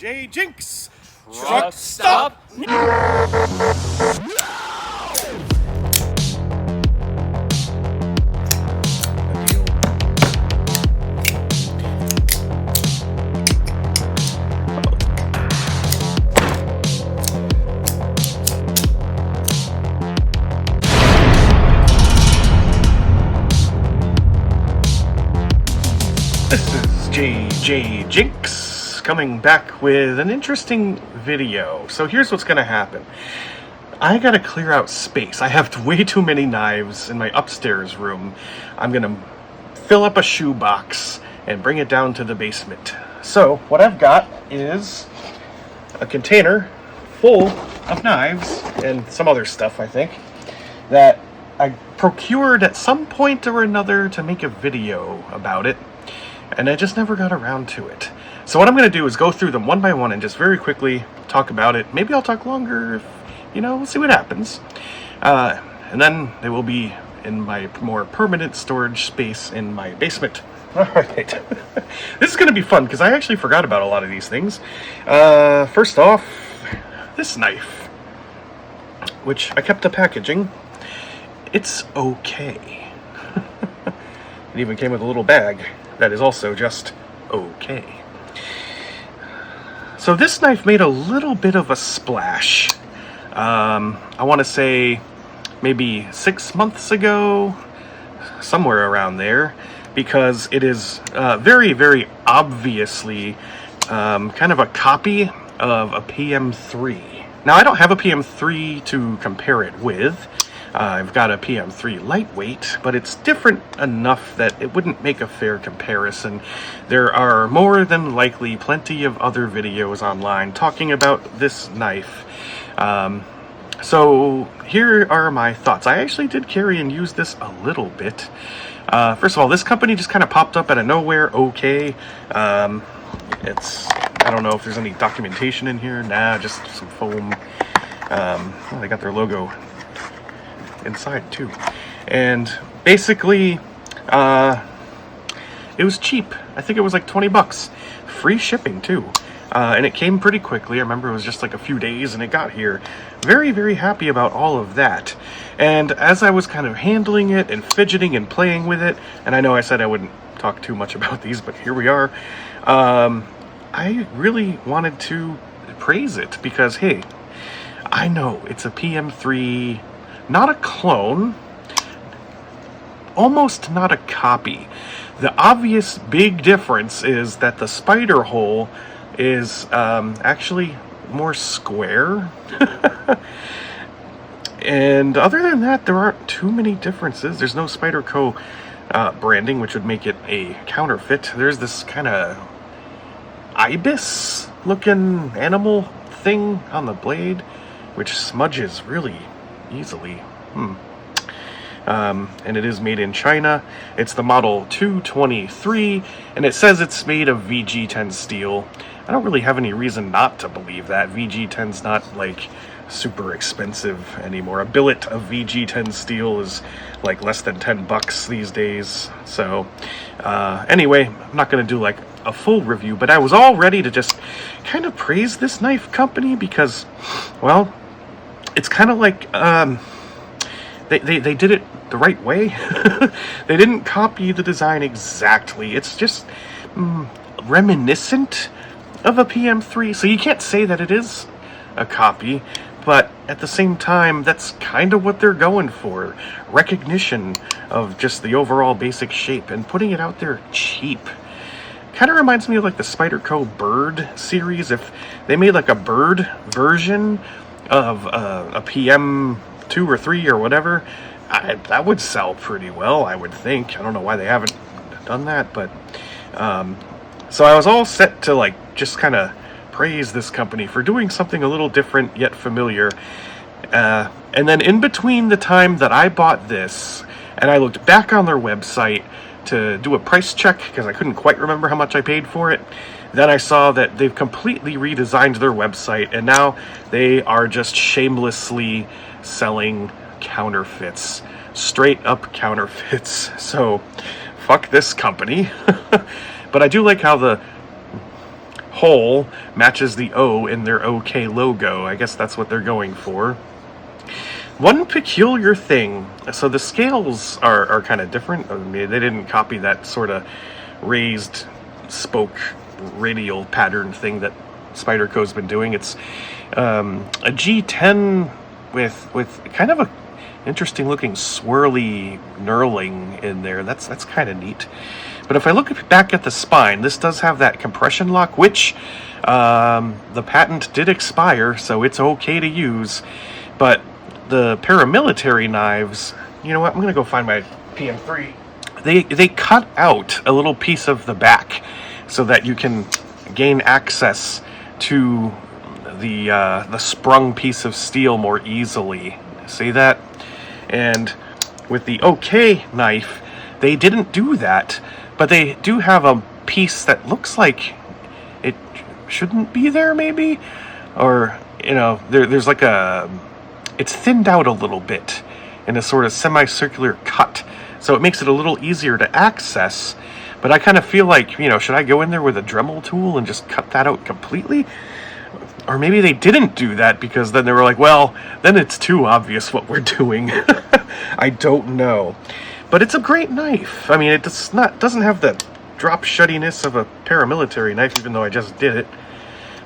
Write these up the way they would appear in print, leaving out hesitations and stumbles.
Jinx! Truck stop! This is JJ Jinx coming back with an interesting video. So here's what's gonna happen. I gotta clear out space. I have way too many knives in my upstairs room. I'm gonna fill up a shoebox and bring it down to the basement. So what I've got is a container full of knives and some other stuff, I think, that I procured at some point or another to make a video about it, and I just never got around to it. So what I'm going to do is go through them one by one and just very quickly talk about it. Maybe I'll talk longer, if, we'll see what happens. And then they will be in my more permanent storage space in my basement. Alright, this is going to be fun because I actually forgot about a lot of these things. First off, this knife, which I kept the packaging. It's okay. It even came with a little bag that is also just okay. So this knife made a little bit of a splash. I want to say maybe 6 months ago, somewhere around there, because it is very, very obviously kind of a copy of a PM3. Now, I don't have a PM3 to compare it with. I've got a PM3 lightweight, but it's different enough that it wouldn't make a fair comparison. There are more than likely plenty of other videos online talking about this knife. So here are my thoughts. I actually did carry and use this a little bit. First of all, this company just kind of popped up out of nowhere. Okay. I don't know if there's any documentation in here. Nah, just some foam. They got their logo inside too, and basically it was cheap. I think it was like 20 bucks, free shipping too, and it came pretty quickly. I remember it was just like a few days and it got here. Very, very happy about all of that. And as I was kind of handling it and fidgeting and playing with it, and I know I said I wouldn't talk too much about these, but here we are, I really wanted to praise it because, hey, I know it's a PM3, not a clone, almost not a copy. The obvious big difference is that the spider hole is actually more square. And other than that, there aren't too many differences. There's no Spyderco branding, which would make it a counterfeit. There's this kind of ibis looking animal thing on the blade, which smudges really easily. And it is made in China. It's the model 223, and it says it's made of VG10 steel. I don't really have any reason not to believe that. VG10's not like super expensive anymore. A billet of VG10 steel is like less than 10 bucks these days. So anyway, I'm not going to do like a full review, but I was all ready to just kind of praise this knife company because, well, it's kind of like they did it the right way. They didn't copy the design exactly. It's just reminiscent of a PM3, so you can't say that it is a copy, but at the same time, that's kind of what they're going for. Recognition of just the overall basic shape and putting it out there cheap. Kind of reminds me of like the Spyderco Bird series. If they made like a bird version of a PM2 or 3 or whatever, that would sell pretty well, I would think. I don't know why they haven't done that, but so I was all set to like just kind of praise this company for doing something a little different yet familiar. And then in between the time that I bought this and I looked back on their website to do a price check because I couldn't quite remember how much I paid for it, then I saw that they've completely redesigned their website, and now they are just shamelessly selling counterfeits. Straight up counterfeits. So, fuck this company. But I do like how the hole matches the O in their OK logo. I guess that's what they're going for. One peculiar thing, so the scales are kind of different. I mean, they didn't copy that sort of raised spoke radial pattern thing that Spyderco's been doing. It's a G10 with kind of a interesting looking swirly knurling in there. That's kind of neat. But if I look back at the spine, this does have that compression lock, which the patent did expire, so it's okay to use. But the paramilitary knives, you know what? I'm gonna go find my PM3. They cut out a little piece of the back so that you can gain access to the sprung piece of steel more easily. See that? And with the OK knife, they didn't do that, but they do have a piece that looks like it shouldn't be there, maybe? Or, you know, there's like it's thinned out a little bit in a sort of semicircular cut, so it makes it a little easier to access. But I kind of feel like, you know, should I go in there with a Dremel tool and just cut that out completely? Or maybe they didn't do that because then they were like, well, then it's too obvious what we're doing. I don't know. But it's a great knife. I mean, it doesn't have the drop shuttiness of a paramilitary knife, even though I just did it.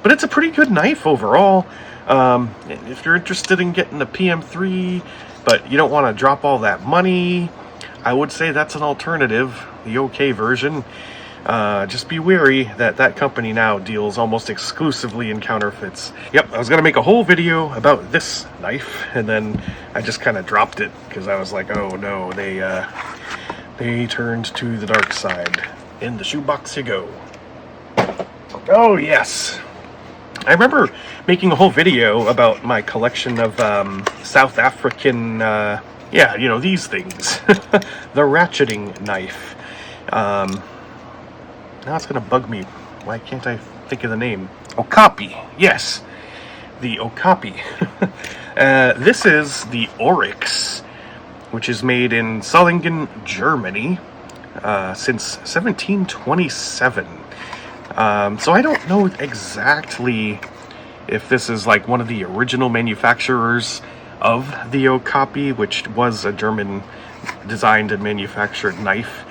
But it's a pretty good knife overall. If you're interested in getting the PM3, but you don't want to drop all that money, I would say that's an alternative, the OK version. Just be wary that company now deals almost exclusively in counterfeits. Yep, I was going to make a whole video about this knife, and then I just kind of dropped it because I was like, oh no, they turned to the dark side. In the shoebox you go. Oh yes. I remember making a whole video about my collection of South African, yeah, you know, these things. The ratcheting knife. Now it's going to bug me. Why can't I think of the name? Okapi. Yes. The Okapi. This is the Oric, which is made in Solingen, Germany, since 1727. So I don't know exactly if this is like one of the original manufacturers of the Okapi, which was a German designed and manufactured knife.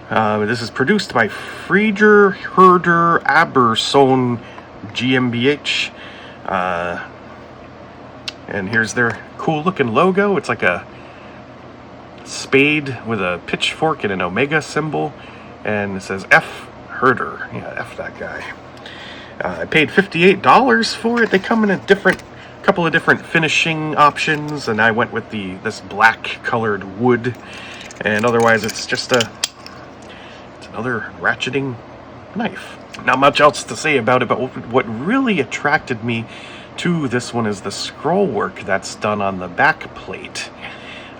This is produced by Frieder Herder Aberson GmbH. And here's their cool looking logo. It's like a spade with a pitchfork and an omega symbol. And it says F. Herder. Yeah, F that guy. I paid $58 for it. They come in a couple of different finishing options, and I went with this black colored wood. And otherwise it's just another ratcheting knife. Not much else to say about it, but what really attracted me to this one is the scroll work that's done on the back plate.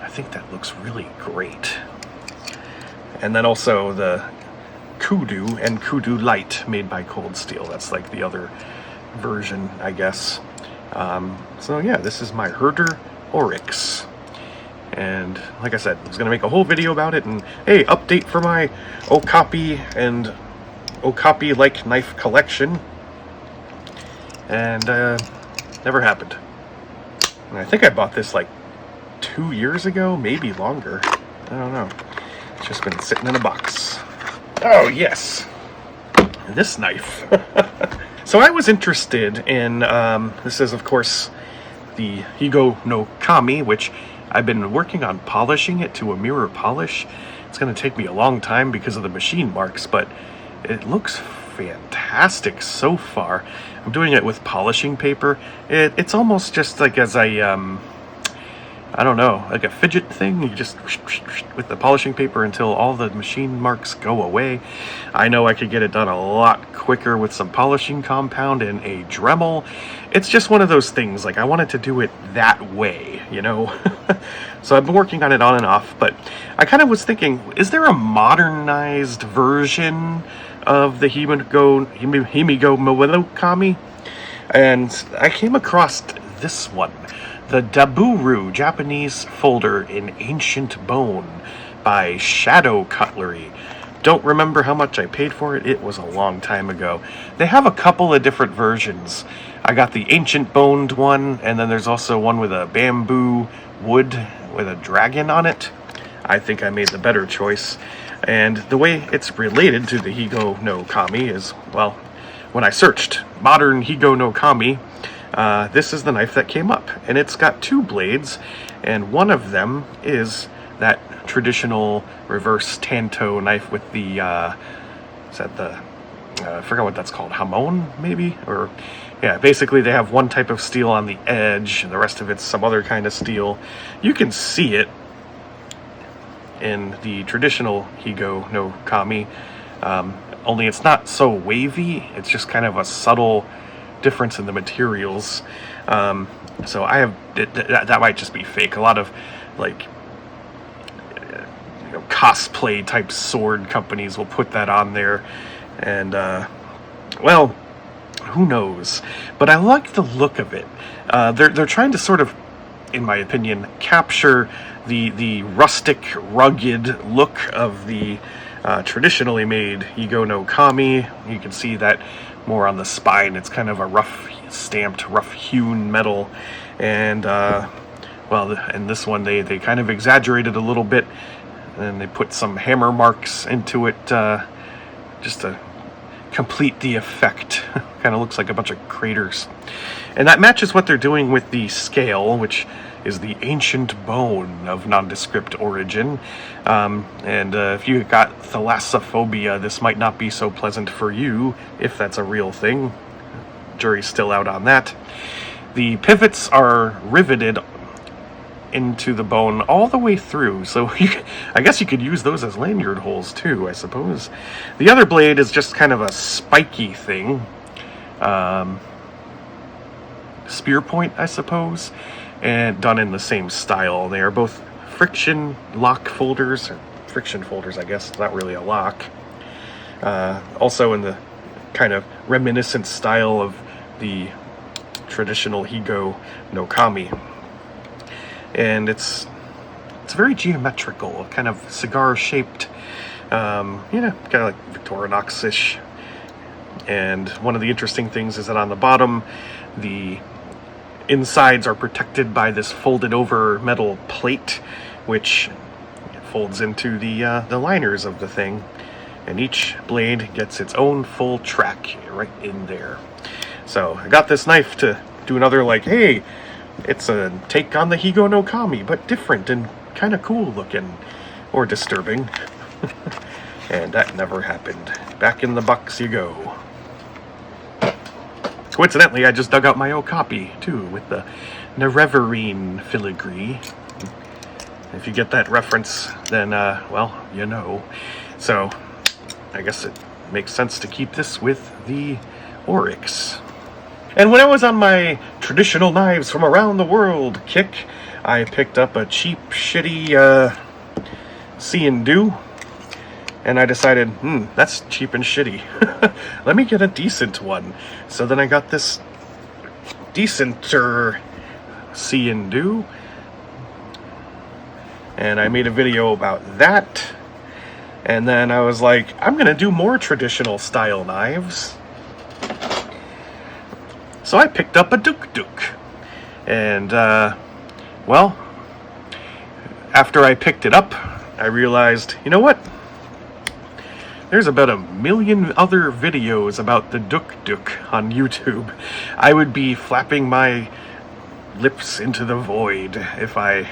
I think that looks really great. And then also the Kudu and Kudu Light made by Cold Steel. That's like the other version, I guess. So yeah, this is my Herder Oric. And like I said, I was going to make a whole video about it, and hey, update for my Okapi and Okapi-like knife collection. And never happened. And I think I bought this like 2 years ago, maybe longer. I don't know. It's just been sitting in a box. Oh yes, this knife. So I was interested in, this is of course the Higo Noami, which I've been working on polishing it to a mirror polish. It's going to take me a long time because of the machine marks, but it looks fantastic so far. I'm doing it with polishing paper. It's almost just like as I don't know, like a fidget thing. You just with the polishing paper until all the machine marks go away. I know I could get it done a lot quicker with some polishing compound and a Dremel. It's just one of those things, like I wanted to do it that way, you know? So I've been working on it on and off, but I kind of was thinking, is there a modernized version of the Higo Noami? And I came across this one. The Daburu Japanese Folder in Ancient Bone by Shadow Cutlery. don't remember how much I paid for it. It was a long time ago. They have a couple of different versions. I got the ancient boned one, and then there's also one with a bamboo wood with a dragon on it. I think I made the better choice. And the way it's related to the Higo Noami is, well, when I searched modern Higo Noami, this is the knife that came up. And it's got two blades, and one of them is that traditional reverse tanto knife with the, I forgot what that's called, hamon, maybe? Or, yeah, basically they have one type of steel on the edge, and the rest of it's some other kind of steel. You can see it in the traditional Higo Noami, only it's not so wavy. It's just kind of a subtle difference in the materials. So I have, that might just be fake. A lot of, like, cosplay type sword companies will put that on there, and well, who knows? But I like the look of it. They're trying to sort of, in my opinion, capture the rustic, rugged look of the traditionally made Higo Noami. You can see that more on the spine. It's kind of a rough stamped, rough hewn metal, and well, and this one they kind of exaggerated a little bit. And they put some hammer marks into it just to complete the effect. Kind of looks like a bunch of craters. And that matches what they're doing with the scale, which is the ancient bone of nondescript origin. And if you got thalassophobia, this might not be so pleasant for you, if that's a real thing. Jury's still out on that. The pivots are riveted into the bone all the way through, so I guess you could use those as lanyard holes too, I suppose. The other blade is just kind of a spiky thing, spear point, I suppose, and done in the same style. They are both friction lock folders, or friction folders, I guess. It's not really a lock. Also in the kind of reminiscent style of the traditional Higo Noami. And it's very geometrical, kind of cigar-shaped, kind of like Victorinox-ish. And one of the interesting things is that on the bottom, the insides are protected by this folded-over metal plate, which folds into the liners of the thing. And each blade gets its own full track right in there. So I got this knife to do another, like, hey, it's a take on the Higo Noami, but different and kind of cool looking, or disturbing. And that never happened. Back in the box you go. Coincidentally, I just dug out my old copy, too, with the Nerevarine filigree. If you get that reference, then, well, you know. So, I guess it makes sense to keep this with the Orics. And when I was on my traditional knives from around the world kick, I picked up a cheap, shitty See and Do, and I decided, that's cheap and shitty. Let me get a decent one. So then I got this decenter See and Do, and I made a video about that. And then I was like, I'm gonna do more traditional style knives. So I picked up a Duk. And, well, after I picked it up, I realized, you know what? There's about 1 million other videos about the Duk on YouTube. I would be flapping my lips into the void if I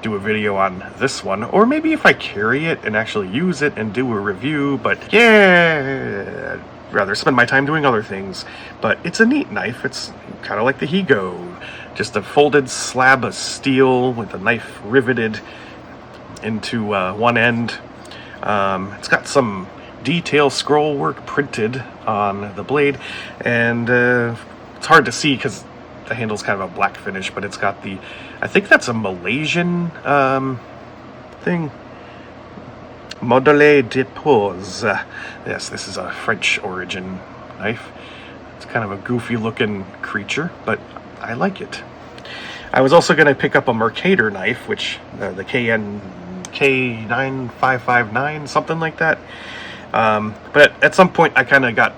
do a video on this one. Or maybe if I carry it and actually use it and do a review, but yeah, I'd rather spend my time doing other things. But it's a neat knife. It's kind of like the Higo. Just a folded slab of steel with a knife riveted into one end. It's got some detail scroll work printed on the blade, and it's hard to see because the handle's kind of a black finish, but it's got the, I think that's a Malaysian thing. Modèle de pose. Yes, this is a French origin knife. It's kind of a goofy looking creature, but I like it. I was also going to pick up a Mercator knife, which the KN K9559, something like that. But at some point I kind of got,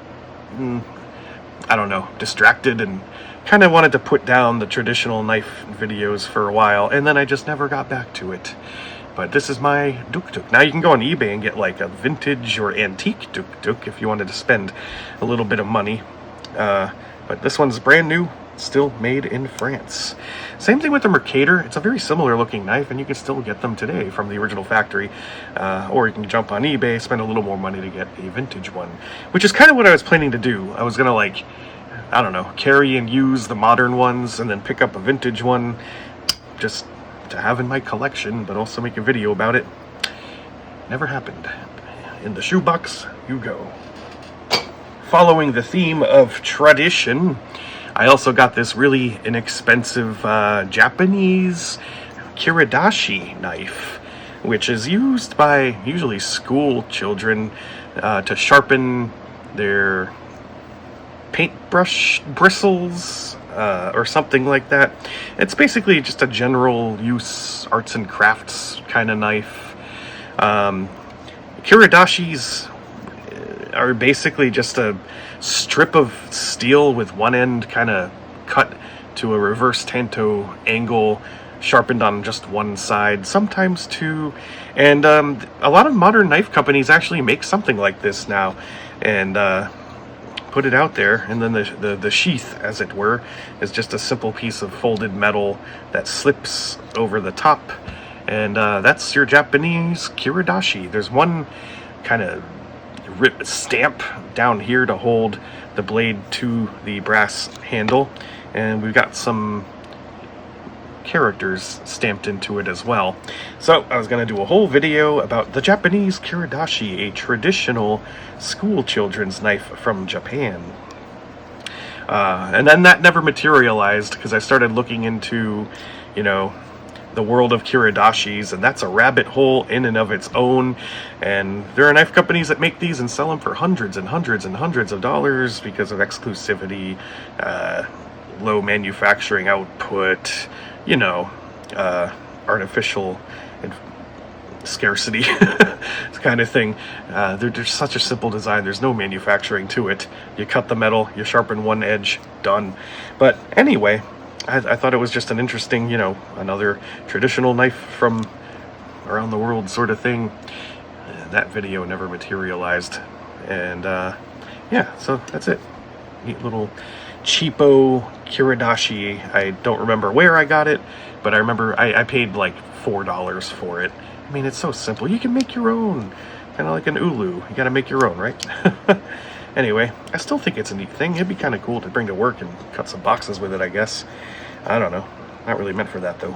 I don't know, distracted and kind of wanted to put down the traditional knife videos for a while, and then I just never got back to it. But this is my duk-duk. Now you can go on eBay and get like a vintage or antique duk-duk if you wanted to spend a little bit of money. But this one's brand new, still made in France. Same thing with the Mercator. It's a very similar looking knife, and you can still get them today from the original factory. Or you can jump on eBay, spend a little more money to get a vintage one, which is kind of what I was planning to do. I was gonna, like, I don't know, carry and use the modern ones and then pick up a vintage one just to have in my collection, but also make a video about it. Never happened. In the shoebox you go. Following the theme of tradition, I also got this really inexpensive Japanese Kiridashi knife, which is used by usually school children to sharpen their paintbrush bristles or something like that. It's basically just a general use arts and crafts kind of knife. Kiridashis are basically just a strip of steel with one end kind of cut to a reverse tanto angle, sharpened on just one side, sometimes two. And a lot of modern knife companies actually make something like this now and put it out there. And then the sheath, as it were, is just a simple piece of folded metal that slips over the top. And that's your Japanese Kiridashi. There's one kind of stamp down here to hold the blade to the brass handle, and we've got some characters stamped into it as well. So I was going to do a whole video about the Japanese Kiridashi, a traditional school children's knife from Japan. And then that never materialized because I started looking into, you know, the world of Kiridashis, and that's a rabbit hole in and of its own. And there are knife companies that make these and sell them for hundreds and hundreds and hundreds of dollars because of exclusivity, low manufacturing output, you know, artificial scarcity kind of thing. They're such a simple design. There's no manufacturing to it. You cut the metal, you sharpen one edge, done. But anyway, I thought it was just an interesting, you know, another traditional knife from around the world sort of thing. That video never materialized. And yeah, so that's it. Neat little cheapo Kiridashi. I don't remember where I got it, but I remember I paid like $4 for it. I mean, it's so simple. You can make your own. Kind of like an ulu. You gotta make your own, right? Anyway, I still think it's a neat thing. It'd be kind of cool to bring to work and cut some boxes with it, I guess. I don't know. Not really meant for that, though.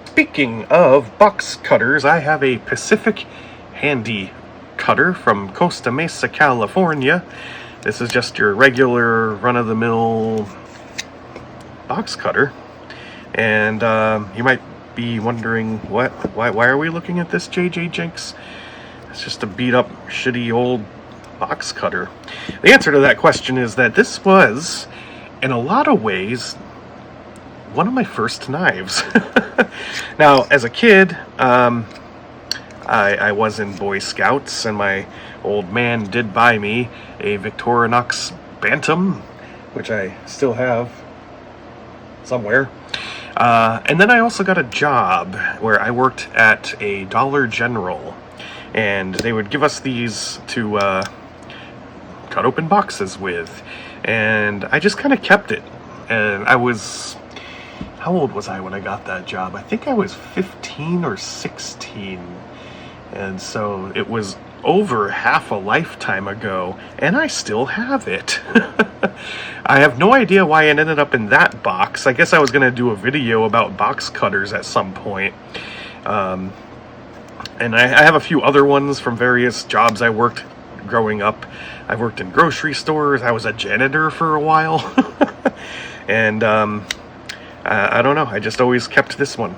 Speaking of box cutters, I have a Pacific Handy cutter from Costa Mesa, California. This is just your regular run-of-the-mill box cutter. And you might be wondering, why are we looking at this, JJ Jinx? It's just a beat-up, shitty old box cutter. The answer to that question is that this was, in a lot of ways, one of my first knives. Now, as a kid, I was in Boy Scouts, and my old man did buy me a Victorinox Bantam, which I still have somewhere. And then I also got a job where I worked at a Dollar General, and they would give us these to cut open boxes with, and I just kind of kept it. And I was, how old was I when I got that job? I think I was 15 or 16, and so it was over half a lifetime ago, and I still have it. I have no idea why it ended up in that box. I guess I was going to do a video about box cutters at some point. And I have a few other ones from various jobs I worked growing up. I worked in grocery stores. I was a janitor for a while. And I don't know. I just always kept this one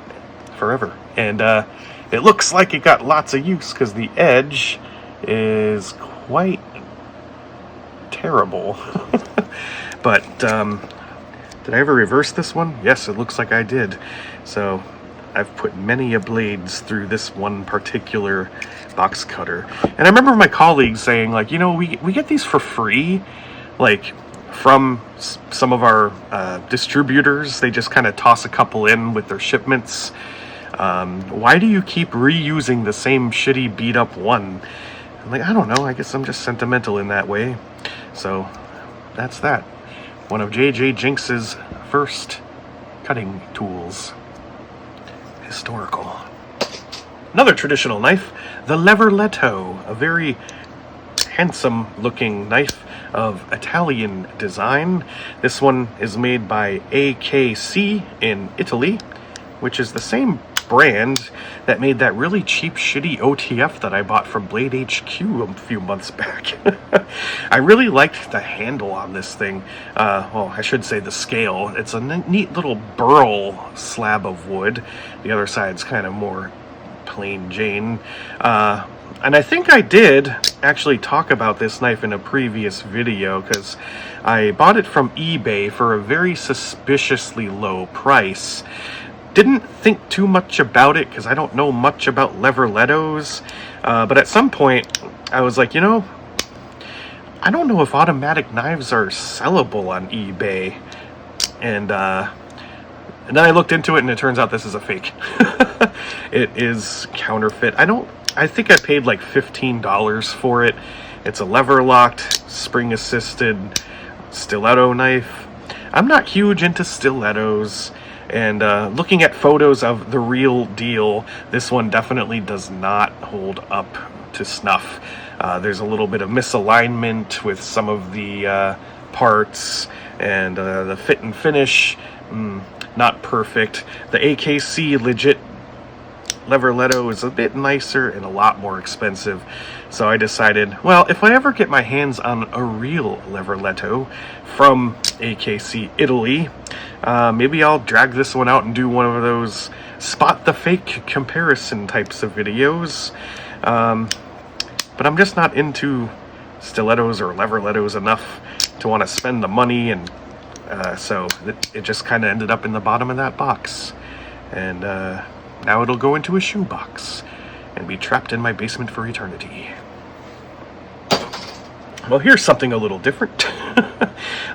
forever. And it looks like it got lots of use because the edge is quite terrible. But did I ever reverse this one? Yes, it looks like I did. So I've put many a blades through this one particular box cutter. And I remember my colleagues saying, like, you know, we get these for free, like, from some of our distributors. They just kind of toss a couple in with their shipments. Why do you keep reusing the same shitty beat up one? I'm like, I don't know, I guess I'm just sentimental in that way. So that's that. One of JJ Jinx's first cutting tools. Historical. Another traditional knife, the Leverletto, a very handsome looking knife of Italian design. This one is made by AKC in Italy, which is the same brand that made that really cheap, shitty OTF that I bought from Blade HQ a few months back. I really liked the handle on this thing. Well, I should say the scale. It's a neat little burl slab of wood. The other side's kind of more plain Jane. And I think I did actually talk about this knife in a previous video, because I bought it from eBay for a very suspiciously low price. Didn't think too much about it because I don't know much about Leverlettos, but at some point I was like, you know, I don't know if automatic knives are sellable on eBay, and then I looked into it and it turns out this is a fake. It is counterfeit. I think I paid like $15 for it. It's a lever locked, spring assisted stiletto knife. I'm not huge into stilettos. And looking at photos of the real deal, this one definitely does not hold up to snuff. There's a little bit of misalignment with some of the parts, and the fit and finish, not perfect. The AKC legit Leverletto is a bit nicer and a lot more expensive. So I decided, well, if I ever get my hands on a real Leverletto from AKC Italy, maybe I'll drag this one out and do one of those spot the fake comparison types of videos. But I'm just not into stilettos or Leverlettos enough to want to spend the money, and so it just kind of ended up in the bottom of that box. And now it'll go into a shoebox and be trapped in my basement for eternity. Well, here's something a little different.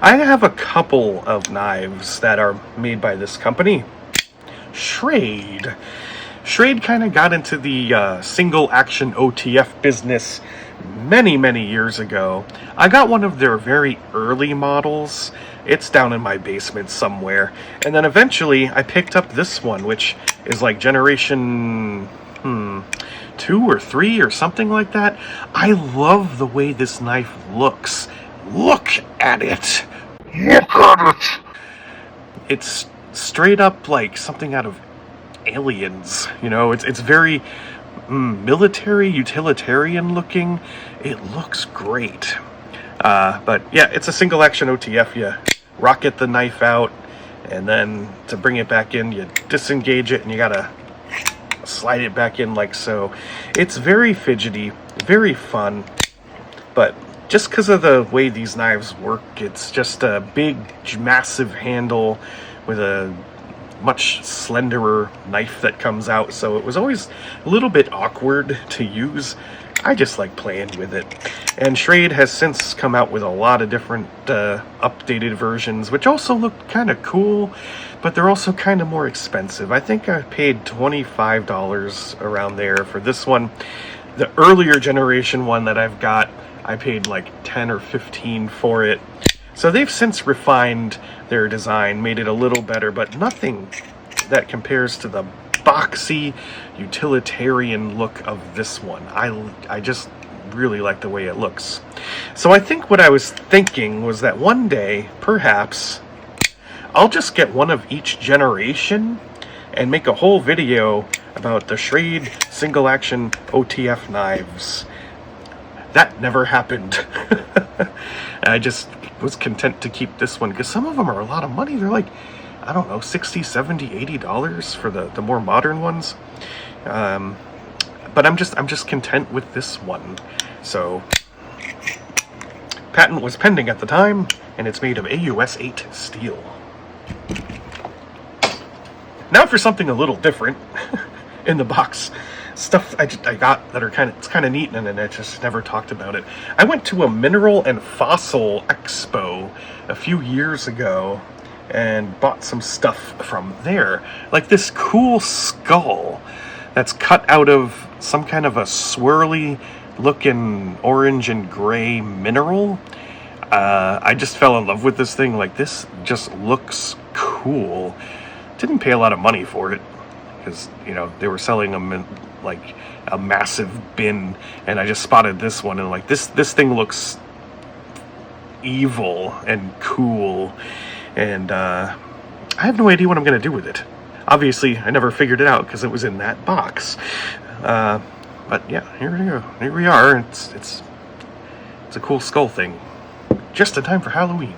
I have a couple of knives that are made by this company, Schrade. Schrade kind of got into the single action OTF business many, many years ago. I got one of their very early models. It's down in my basement somewhere. And then eventually I picked up this one, which is like generation 2 or 3 or something like that. I love the way this knife looks. Look at it. Look at it. It's straight up like something out of Aliens. You know, it's very military, utilitarian looking. It looks great. But yeah, it's a single action OTF. You rocket the knife out, and then to bring it back in, you disengage it and you gotta slide it back in like so. It's very fidgety, very fun, but just because of the way these knives work, it's just a big, massive handle with a much slenderer knife that comes out, so it was always a little bit awkward to use. I just like playing with it. And Schrade has since come out with a lot of different updated versions, which also look kind of cool, but they're also kind of more expensive. I think I paid $25 around there for this one. The earlier generation one that I've got, I paid like 10 or 15 for it. So they've since refined their design, made it a little better, but nothing that compares to the boxy, utilitarian look of this one. I just really like the way it looks. So I think what I was thinking was that one day, perhaps, I'll just get one of each generation and make a whole video about the Schrade single action OTF knives. That never happened. I just was content to keep this one because some of them are a lot of money. They're like, I don't know, $60, $70, $80 for the more modern ones. But I'm just content with this one. So patent was pending at the time, and it's made of AUS 8 steel. Now for something a little different in the box. Stuff I got that are kind of neat, and I just never talked about it. I went to a mineral and fossil expo a few years ago and bought some stuff from there. Like this cool skull that's cut out of some kind of a swirly looking orange and gray mineral. I just fell in love with this thing. Like, this just looks cool. Didn't pay a lot of money for it because, you know, they were selling them in like a massive bin, and I just spotted this one and like this thing looks evil and cool, and I have no idea what I'm gonna do with it. Obviously, I never figured it out because it was in that box. But yeah, here we are. It's a cool skull thing. Just in time for Halloween.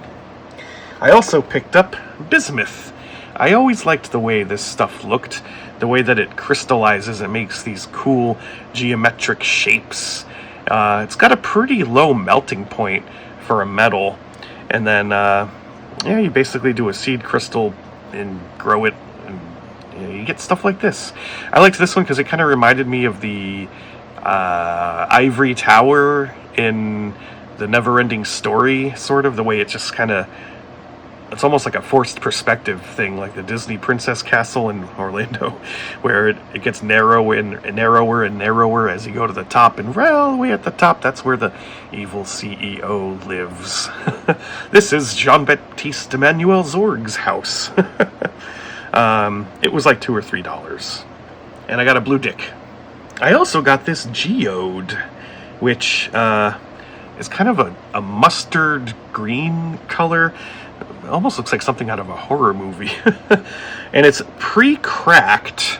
I also picked up bismuth. I always liked the way this stuff looked, the way that it crystallizes and makes these cool geometric shapes. It's got a pretty low melting point for a metal, and then yeah, you basically do a seed crystal and grow it, and you get stuff like this. I liked this one because it kind of reminded me of the ivory tower in the Never-Ending Story, sort of, the way it just kind of, it's almost like a forced perspective thing, like the Disney Princess Castle in Orlando, where it gets narrower and narrower and narrower as you go to the top, and right all the way at the top, that's where the evil CEO lives. This is Jean-Baptiste Emmanuel Zorg's house. It was like $2 or $3, and I got a blue dick. I also got this geode, which is kind of a mustard green color. It almost looks like something out of a horror movie. And it's pre-cracked.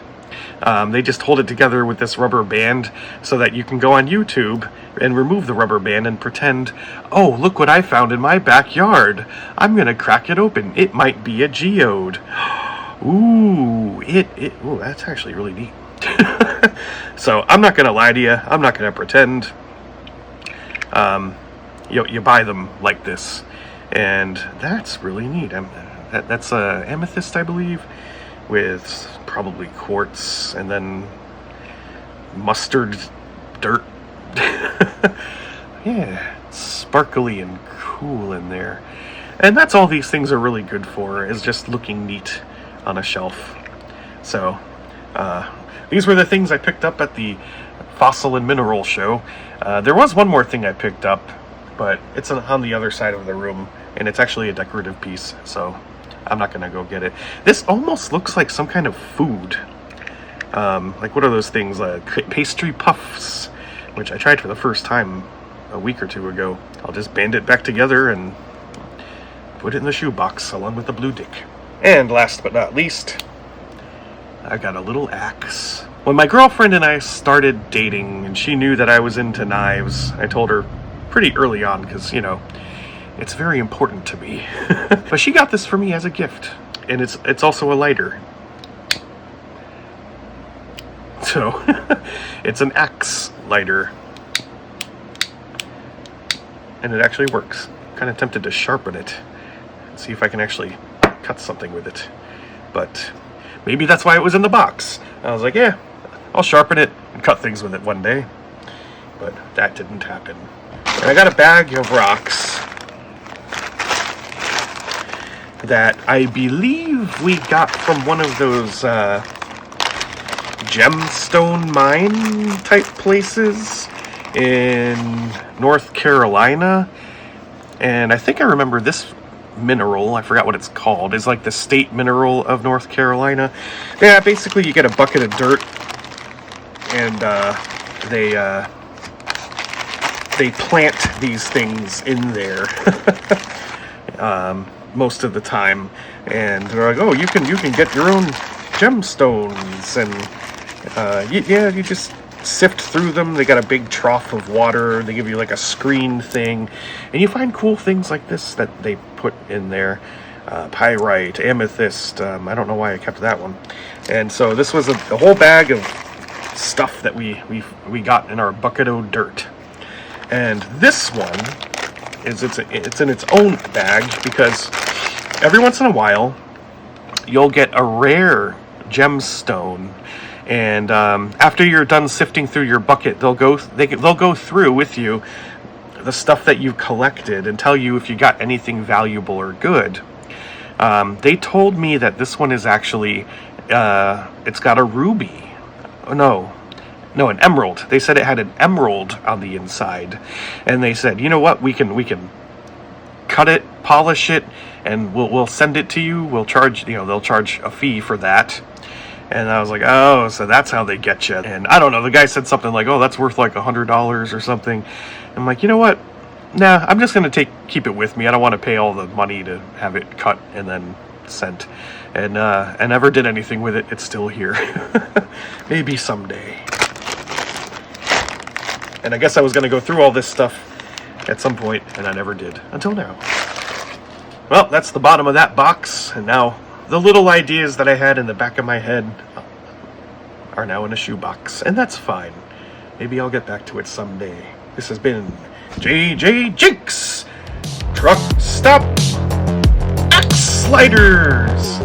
They just hold it together with this rubber band so that you can go on YouTube and remove the rubber band and pretend, oh, look what I found in my backyard. I'm going to crack it open. It might be a geode. Ooh, ooh, that's actually really neat. So I'm not going to lie to you. I'm not going to pretend. You buy them like this, and that's really neat. That's amethyst, I believe, with probably quartz and then mustard dirt. Yeah, sparkly and cool in there. And that's all these things are really good for, is just looking neat on a shelf. So these were the things I picked up at the Fossil and Mineral Show. There was one more thing I picked up, but it's on the other side of the room, and it's actually a decorative piece, so I'm not going to go get it. This almost looks like some kind of food. Like, what are those things? Pastry puffs, which I tried for the first time a week or two ago. I'll just band it back together and put it in the shoebox along with the blue dick. And last but not least, I got a little axe. When my girlfriend and I started dating and she knew that I was into knives, I told her pretty early on because, you know, it's very important to me. But she got this for me as a gift, and it's also a lighter. So it's an axe lighter, and it actually works. Kind of tempted to sharpen it, see if I can actually cut something with it, but maybe that's why it was in the box. I was like, yeah, I'll sharpen it and cut things with it one day, but that didn't happen. And I got a bag of rocks that I believe we got from one of those gemstone mine type places in North Carolina. And I think I remember this mineral, I forgot what it's called, is like the state mineral of North Carolina. Yeah, basically you get a bucket of dirt, and they plant these things in there most of the time, and they're like, oh, you can get your own gemstones, and you just sift through them. They got a big trough of water. They give you like a screen thing, and you find cool things like this that they put in there. Pyrite, amethyst. I don't know why I kept that one. And so this was a whole bag of stuff that we got in our bucket of dirt. And this one is it's in its own bag because every once in a while you'll get a rare gemstone. And after you're done sifting through your bucket, they'll go through with you the stuff that you collected and tell you if you got anything valuable or good. They told me that this one is actually it's got a ruby. Oh, no, an emerald. They said it had an emerald on the inside, and they said, you know what, we can cut it, polish it, and we'll send it to you. We'll charge, they'll charge a fee for that. And I was like, oh, so that's how they get you. And I don't know, the guy said something like, oh, that's worth like $100 or something. I'm like, you know what? Nah, I'm just going to keep it with me. I don't want to pay all the money to have it cut and then sent. And I never did anything with it. It's still here. Maybe someday. And I guess I was going to go through all this stuff at some point, and I never did. Until now. Well, that's the bottom of that box. And now the little ideas that I had in the back of my head are now in a shoebox. And that's fine. Maybe I'll get back to it someday. This has been JJ Jinx! Truck Stop Axe Sliders!